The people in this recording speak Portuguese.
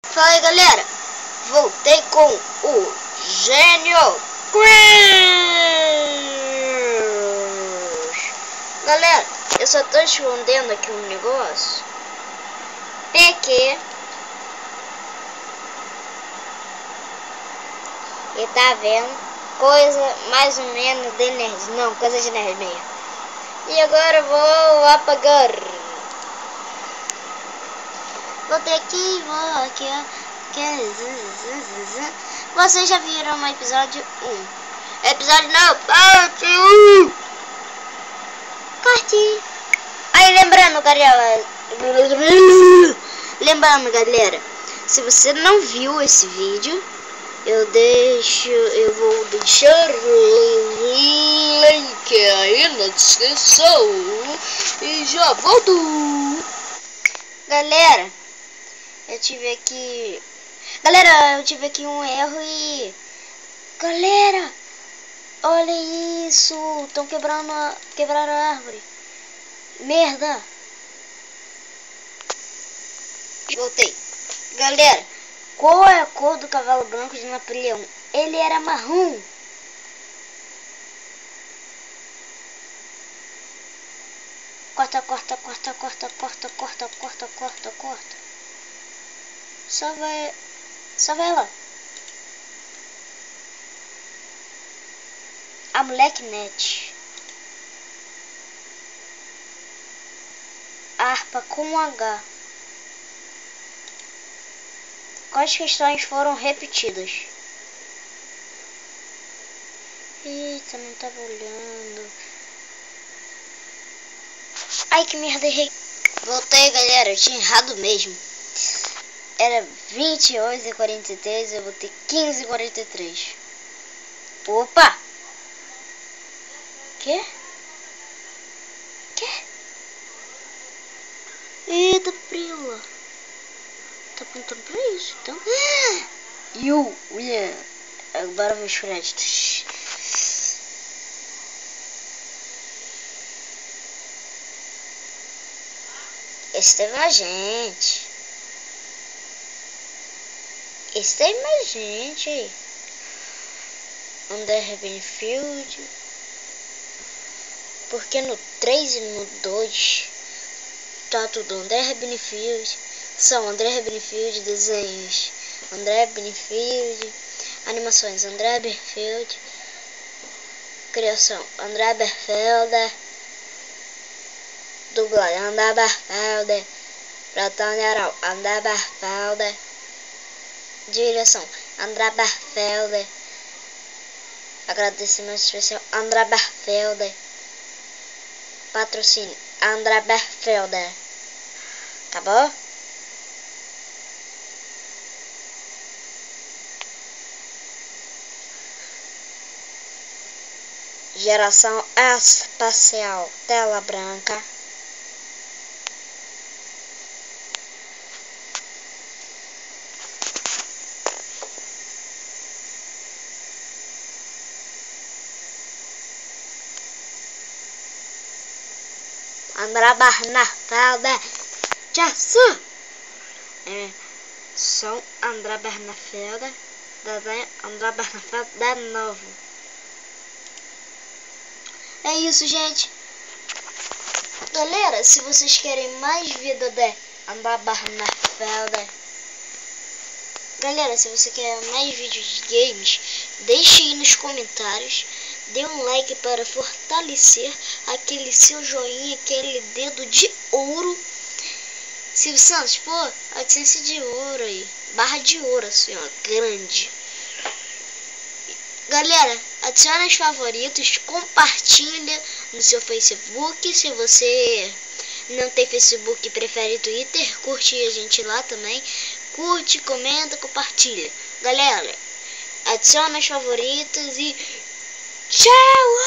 Fala aí, galera, voltei com o Gênio Crash. Galera, eu só tô escondendo aqui um negócio, porque e tá vendo coisa mais ou menos de nerd, não, coisa de nerd mesmo. E agora eu vou apagar. Voltei aqui, vou aqui, ó. Vocês já viram no episódio 1. Episódio não, parte 1. Corte. Aí lembrando, galera. Se você não viu esse vídeo, eu vou deixar o link aí na descrição. E já volto. Galera, eu tive aqui um erro e... Galera, olha isso, estão quebrando a árvore. Merda. Voltei. Galera, qual é a cor do cavalo branco de Napoleão? Ele era marrom. Corta. Só vai lá. A moleque net. Harpa com H. Quais questões foram repetidas? Eita, não tava olhando. Ai, que merda, errei. Voltei, galera, eu tinha errado mesmo. Era 20h43, eu botei 15h43. Opa! Quê? Eita, prila. Tá apontando pra isso, então. Agora vem os créditos. Esse teve mais gente. Aí. André Benfield. Porque no 3 e no 2 tá tudo André Benfield. São André Benfield, desenhos André Benfield, animações André Benfield, criação André Benfield, dublagem André Benfield, produção geral André Benfield, direção André Benfield, agradecimento especial André Benfield, patrocínio André Benfield. Acabou? Geração espacial, tela branca. André Bernafelde, Jason. Som André Bernafelde, desenho André Bernafelde de novo. É isso, gente. Galera, se vocês querem mais vida de André Bernafelde, galera, se você quer mais vídeos de games, deixe aí nos comentários. Dê um like para fortalecer aquele seu joinha, aquele dedo de ouro. Silvio Santos, pô, AdSense de ouro aí. Barra de ouro, assim, ó, grande. Galera, adicione os favoritos, compartilha no seu Facebook. Se você não tem Facebook e prefere Twitter, curte a gente lá também. Curte, comenta, compartilha. Galera, adicione os favoritos e tchau!